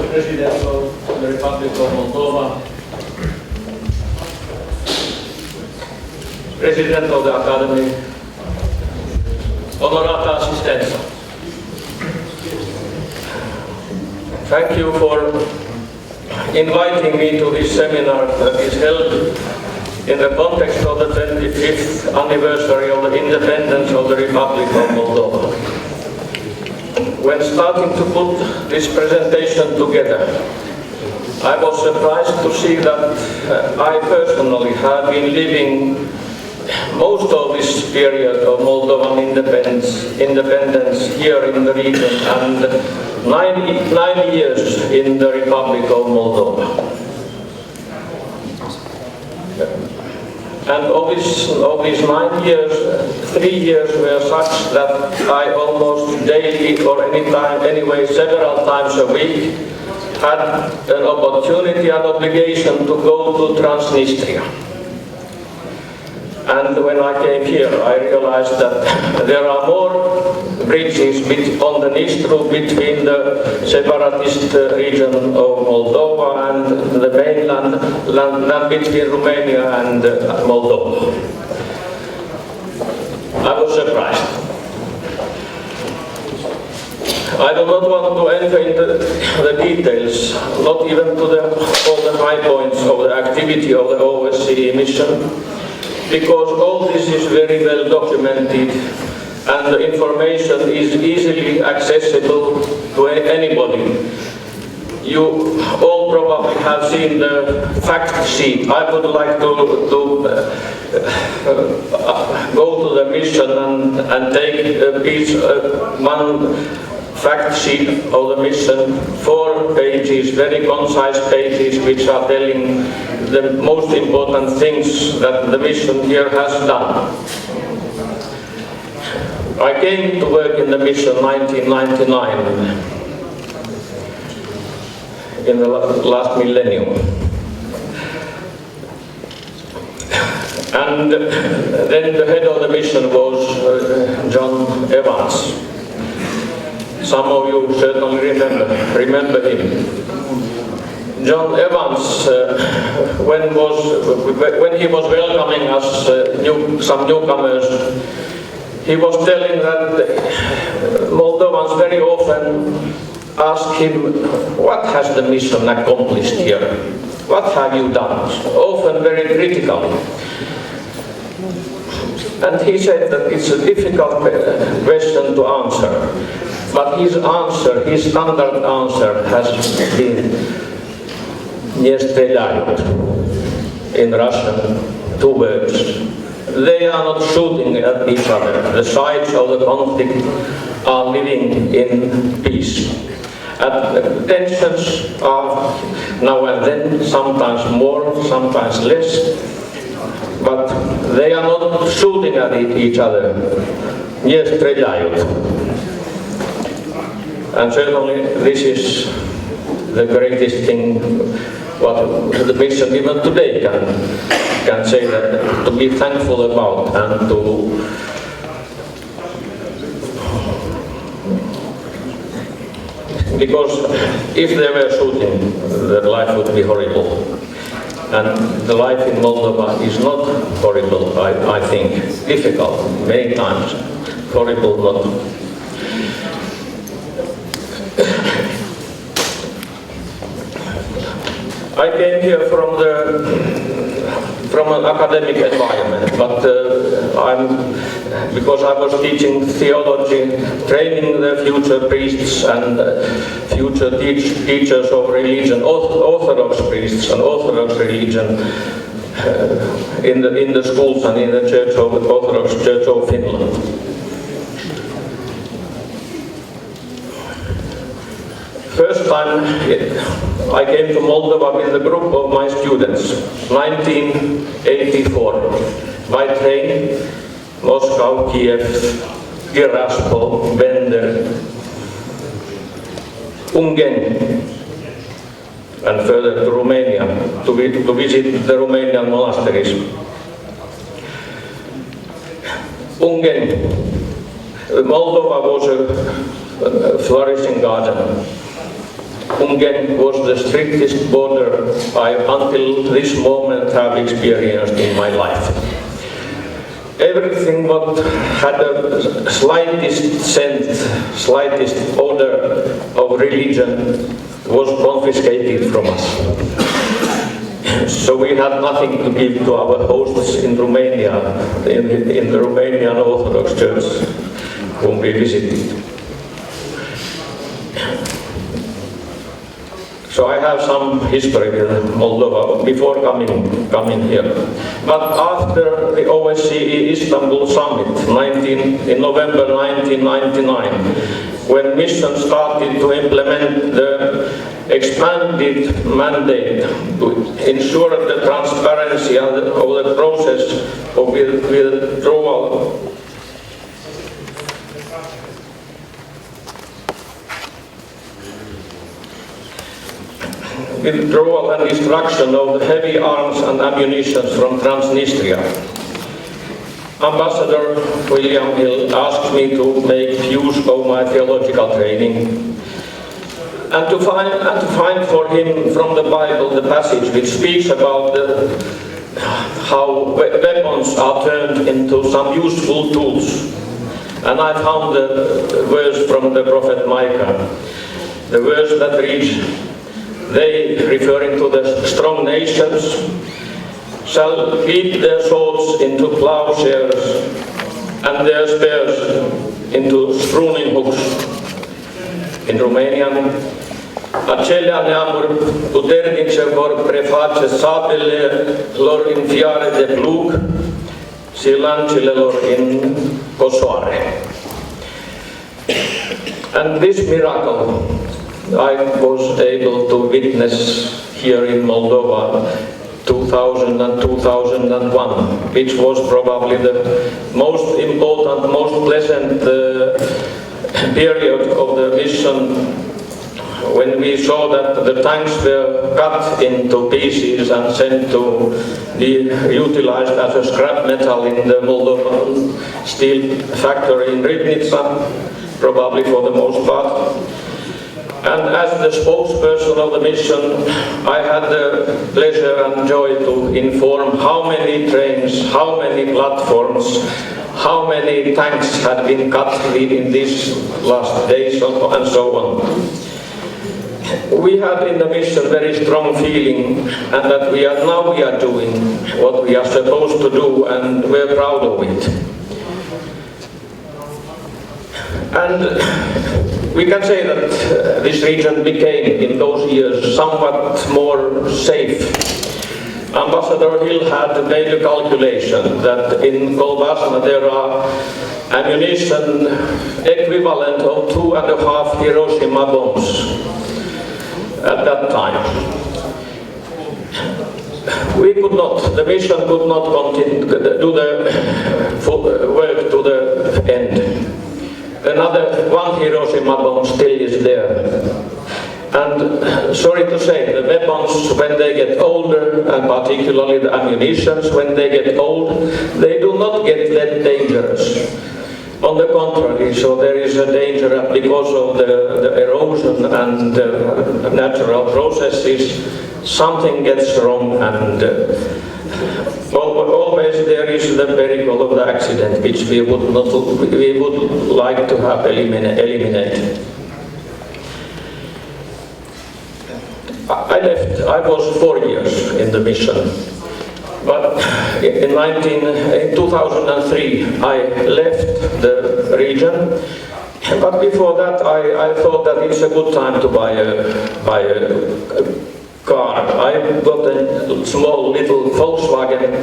President of the Republic of Moldova, President of the Academy, Honorata Assistenza. Thank you for inviting me to this seminar that is held in the context of the 25th anniversary of the independence of the Republic of Moldova. When starting to put this presentation together, I was surprised to see that I personally have been living most of this period of Moldovan independence here in the region and 9 years in the Republic of Moldova. And of these 9 years, 3 years were such that I almost daily or anyway several times a week had an opportunity and obligation to go to Transnistria. And when I came here, I realized that there are more bridges on the Nistru between the separatist region of Moldova and the mainland than between Romania and Moldova. I was surprised. I do not want to enter into the details, not even to all the high points of the activity of the OSCE mission, because all this is very well documented and the information is easily accessible to anybody. You all probably have seen the fact sheet. I would like to go to the mission and take a piece, one fact sheet of the mission, 4 pages, very concise pages, which are telling the most important things that the mission here has done. I came to work in the mission 1999, in the last millennium. And then the head of the mission was John Evans. Some of you certainly remember him. John Evans, when he was welcoming us, some newcomers, he was telling that Moldovans very often ask him, what has the mission accomplished here? What have you done? Often very critically. And he said that it's a difficult question to answer. But his answer, his standard answer has been "Не стреляют" in Russian, 2 words. They are not shooting at each other. The sides of the conflict are living in peace. And tensions are now and then, sometimes more, sometimes less, but they are not shooting at each other. Не стреляют. And certainly this is the greatest thing what the mission even today can say, that to be thankful about, and to because if they were shooting, the life would be horrible. And the life in Moldova is not horrible, I think. Difficult, many times. Horrible, not. I came here from an academic environment, but because I was teaching theology, training the future priests and future teachers of religion, Orthodox priests and Orthodox religion in the schools and in the Orthodox Church of Finland. First time I came to Moldova with a group of my students, 1984, by train, Moscow, Kiev, Tiraspol, Bender, Ungen, and further to Romania, to visit the Romanian monasteries. Ungen, Moldova was a flourishing garden. Schengen was the strictest border I until this moment have experienced in my life. Everything what had a slightest scent, slightest odor of religion was confiscated from us. So we had nothing to give to our hosts in Romania, in the Romanian Orthodox Church, whom we visited. So I have some history with Moldova before coming here. But after the OSCE Istanbul summit in November 1999, when mission started to implement the expanded mandate to ensure the transparency of the process of withdrawal, and destruction of the heavy arms and ammunition from Transnistria. Ambassador William Hill asked me to make use of my theological training and to find for him from the Bible the passage which speaks about how weapons are turned into some useful tools. And I found the verse from the prophet Micah, the verse that reads, "They," referring to the strong nations, "shall beat their swords into plowshares and their spears into pruning hooks." In Romanian, "Acelea neamuri puternice vor preface sabele lor în fiare de plug și lancile lor în cosoare." And this miracle I was able to witness here in Moldova 2000 and 2001, which was probably the most important, most pleasant period of the mission, when we saw that the tanks were cut into pieces and sent to be utilized as a scrap metal in the Moldovan steel factory in Ribnica, probably for the most part. And as the spokesperson of the mission, I had the pleasure and joy to inform how many trains, how many platforms, how many tanks had been cut in these last days and so on. We had in the mission very strong feeling and that we are doing what we are supposed to do, and we're proud of it. And we can say that this region became, in those years, somewhat more safe. Ambassador Hill had made a calculation that in Kolbasna there are ammunition equivalent of 2.5 Hiroshima bombs at that time. We could not, the mission could not continue to do the work to the end. Another 1 Hiroshima bomb still is there. And sorry to say, the weapons, when they get older, and particularly the ammunitions, when they get old, they do not get that dangerous. On the contrary, so there is a danger because of the erosion and natural processes, something gets wrong, and always there is the peril of the accident, which we would like to have eliminated. I left, I was 4 years in the mission, but in 2003 I left the region, but before that I thought that it's a good time to buy a car. I got a small little Volkswagen,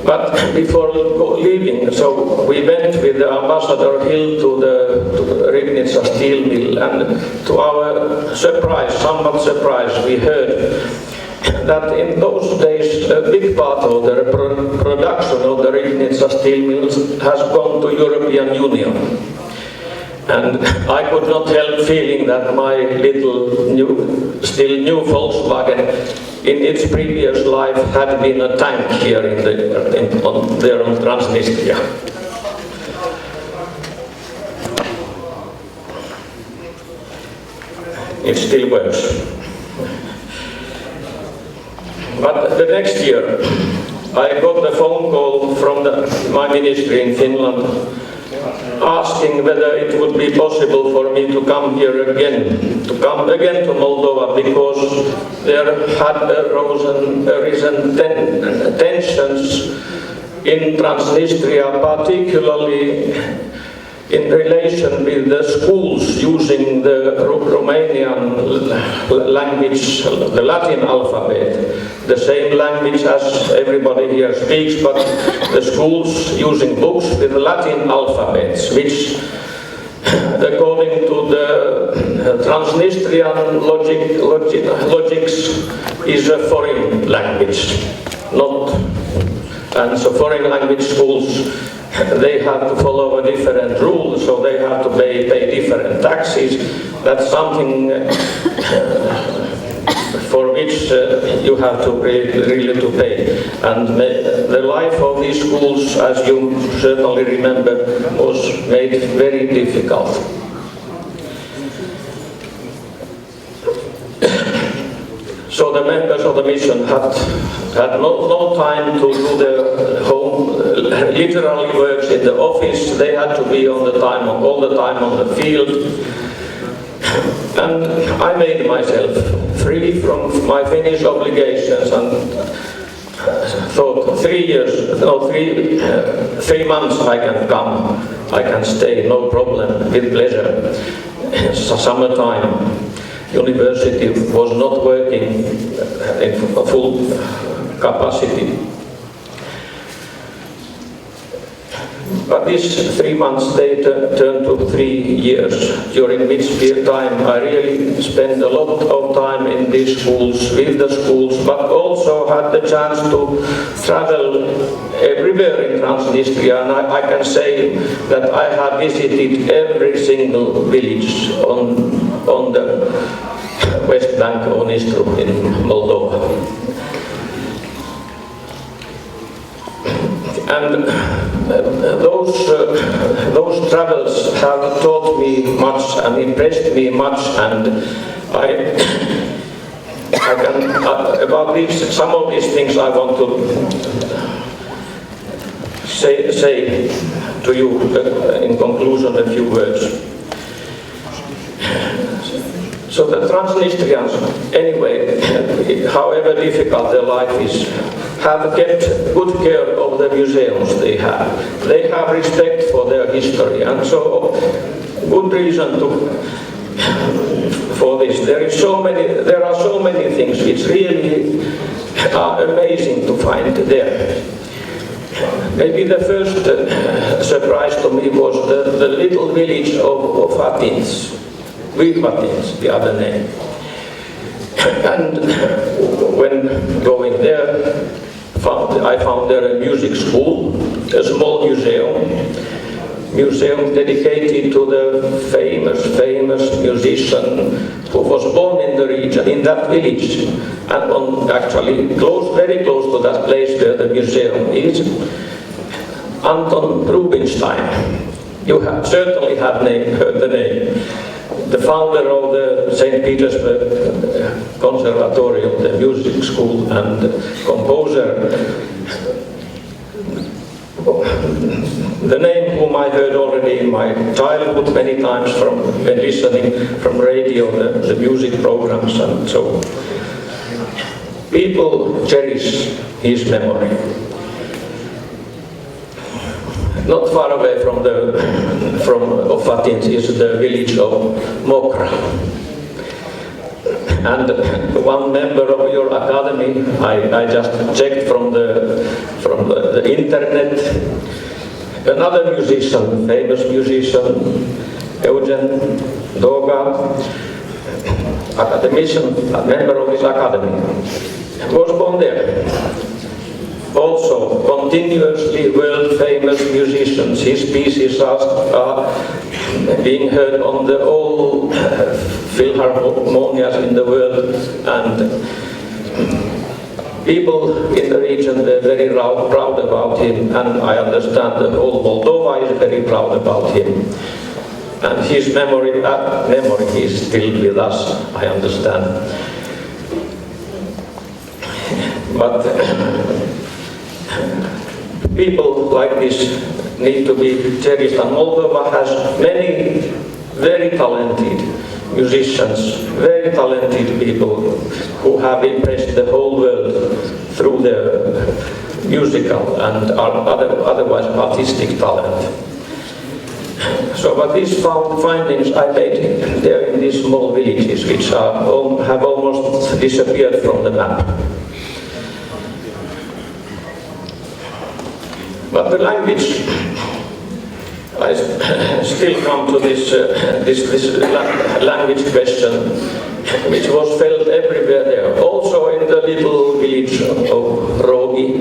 but before leaving, so we went with the Ambassador Hill to the Ribnica steel mill, and to our surprise, somewhat surprise, we heard that in those days a big part of the production of the Ribnica steel mills has gone to European Union. And I could not help feeling that my little still new Volkswagen in its previous life had been a tank here there on Transnistria. it still works. But the next year, I got a phone call from my ministry in Finland asking whether it would be possible for me to come here again, to Moldova, because there had arisen tensions in Transnistria, particularly in relation with the schools using the Romanian language, the Latin alphabet, the same language as everybody here speaks, but the schools using books with Latin alphabets, which according to the Transnistrian logics is a foreign language, and so foreign language schools, they have to follow a different rule, so they have to pay different taxes. That's something for which you have to really to pay. And the life of these schools, as you certainly remember, was made very difficult. So the members of the mission had no time to do their home literary works in the office. They had to be all the time on the field. And I made myself free from my Finnish obligations and thought 3 months I can come, I can stay, no problem, with pleasure. Summertime. University was not working in full capacity. But these 3 months, they turned to 3 years, during which time I really spent a lot of time in these schools, with the schools, but also had the chance to travel everywhere in Transnistria, and I can say that I have visited every single village on the west bank of Nistru in Moldova. And those travels have taught me much and impressed me much, and I can about some of these things I want to say to you in conclusion a few words. So the Transnistrians, anyway, however difficult their life is, have kept good care of the museums they have. They have respect for their history, and so good reason for this. There are so many things which really are amazing to find there. Maybe the first surprise to me was the little village of Vatins. Vatins, the other name. And when going there, I found there a music school, a small museum dedicated to the famous musician who was born in the region, in that village, and actually very close to that place where the museum is, Anton Rubinstein. You certainly have heard the name. The founder of the St. Petersburg Conservatorium, the music school, and composer. The name whom I heard already in my childhood many times when listening from radio, the music programs, and so people cherish his memory. Not far away from Vatins is the village of Mokra. And one member of your academy, I just checked from the internet, another musician, famous musician, Eugen Doga, academician, a member of his academy, was born there. Also, continuously world-famous musicians. His pieces are being heard on the all philharmonias in the world, and people in the region were very proud about him, and I understand the whole Moldova is very proud about him. And his memory is still with us, I understand. But people like this need to be cherished, and Moldova has many very talented musicians, very talented people who have impressed the whole world through their musical and otherwise artistic talent. So, but these findings I made there in these small villages, which have almost disappeared from the map. But the language, I still come to this language question, which was felt everywhere there. Also in the little village of Rogi,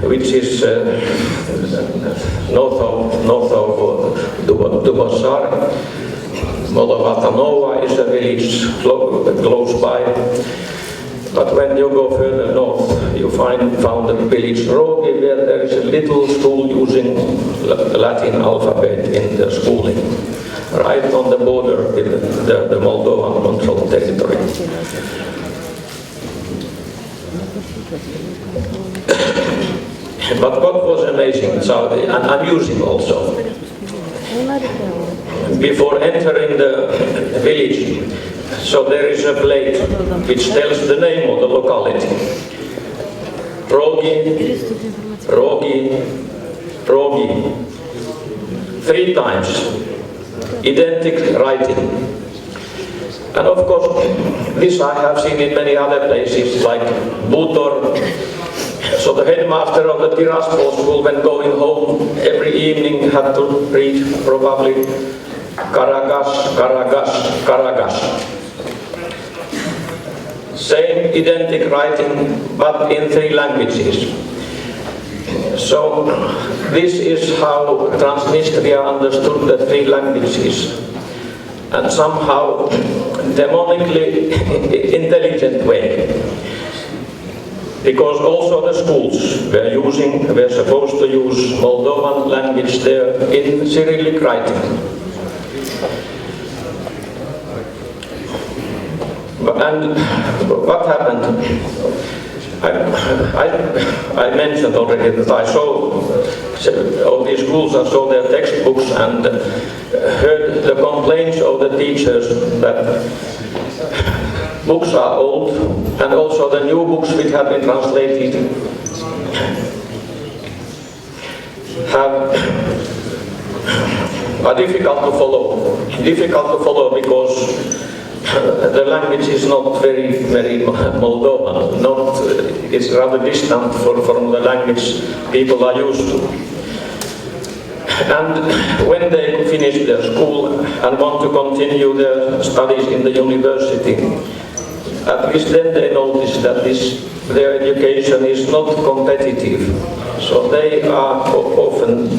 which is north of Dubosar. Molovatanova is a village close by. But when you go further north, you found the village Rogi, where there is a little school using Latin alphabet in the schooling, right on the border with the Moldovan controlled territory. But what was amazing and amusing also, before entering the village, so there is a plate which tells the name of the locality. Rogi, Rogi, Rogi. 3 times. Identical writing. And of course, this I have seen in many other places, like Butor. So the headmaster of the Tiraspol school, when going home every evening, had to read probably Karagas, Karagas, Karagas. Same identical writing, but in 3 languages. So this is how Transnistria understood the 3 languages, and somehow demonically intelligent way. Because also the schools were supposed to use Moldovan language there in Cyrillic writing. And what happened? I mentioned already that I saw all these schools, I saw their textbooks and heard the complaints of the teachers that books are old, and also the new books which have been translated are difficult to follow. Difficult to follow because the language is not very Moldovan. It's rather distant from the language people are used to. And when they finish their school and want to continue their studies in the university, at least then they notice that their education is not competitive. So they are often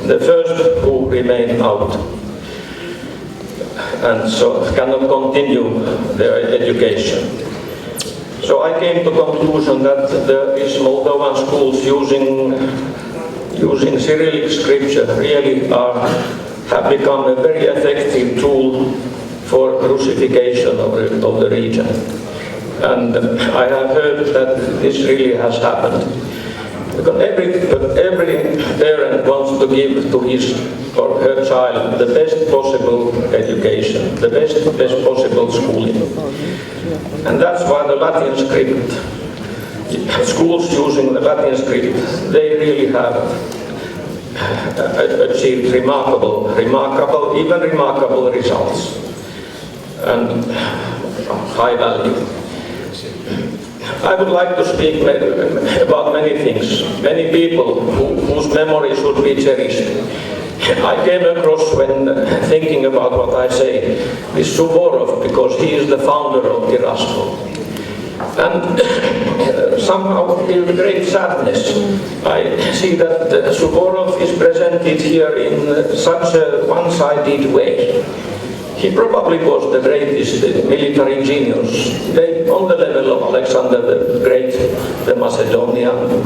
the first who remain out, and so cannot continue their education. So I came to the conclusion that these Moldovan schools using Cyrillic scripture really have become a very effective tool for Russification of the region. And I have heard that this really has happened. Because every parent wants to give to his or her child the best possible education, the best possible schooling. And that's why the Latin script, schools using the Latin script, they really have achieved remarkable results and high value. I would like to speak about many things, many people whose memory should be cherished. I came across, when thinking about what I say, this Suvorov, because he is the founder of Tiraspol. And somehow, with great sadness, I see that Suvorov is presented here in such a one-sided way. He probably was the greatest military genius, on the level of Alexander the Great, the Macedonian.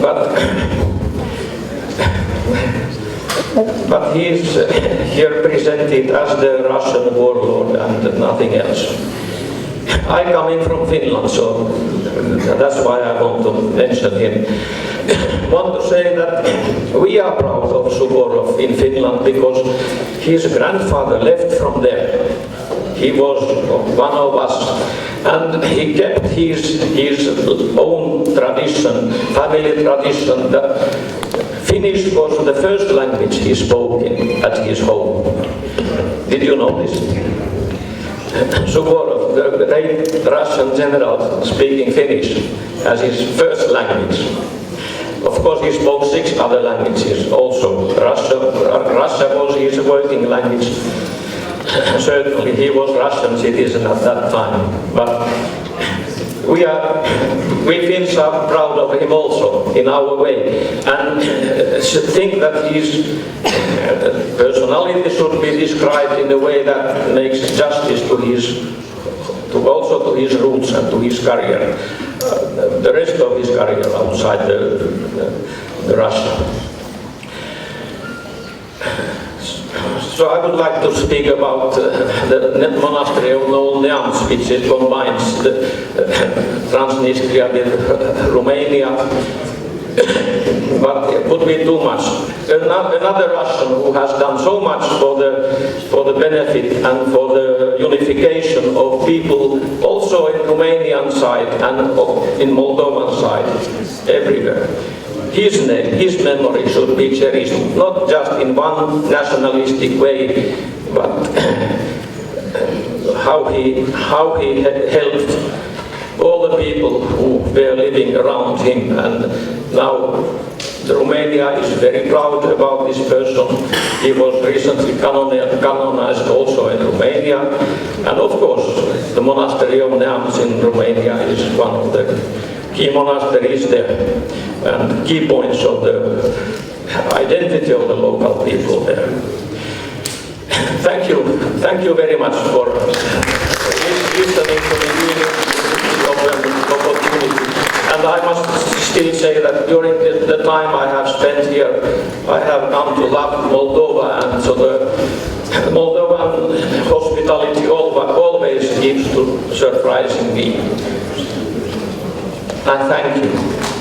But but he is here presented as the Russian warlord and nothing else. I come in from Finland, so that's why I want to mention him. I want to say that we are proud of Suvorov in Finland because his grandfather left from there. He was one of us, and he kept his own tradition, family tradition. The Finnish was the first language he spoke at his home. Did you know this? Suvorov, the great Russian general, speaking Finnish as his first language. Of course, he spoke 6 other languages also. Russia was his working language. Certainly, he was Russian citizen at that time. But we Finns are proud of him also in our way, and think that his personality should be described in a way that makes justice to his roots and to his career, the rest of his career outside the Russia. So I would like to speak about the monastery of Neams, which combines the Transnistria with Romania, but it would be too much. Another Russian who has done so much for the benefit and for the unification of people, also in Romanian side and in Moldovan side, everywhere. His name, his memory should be cherished, not just in one nationalistic way, but how he helped all the people who were living around him. And now Romania is very proud about this person. He was recently canonized also in Romania. And of course, the monastery of Neams in Romania is one of the key monasteries there and key points of the identity of the local people there. Thank you very much for listening to me opportunity. And I must still say that during the time I have spent here, I have come to love Moldova, and so the Moldovan hospitality always keeps surprising me. I thank you.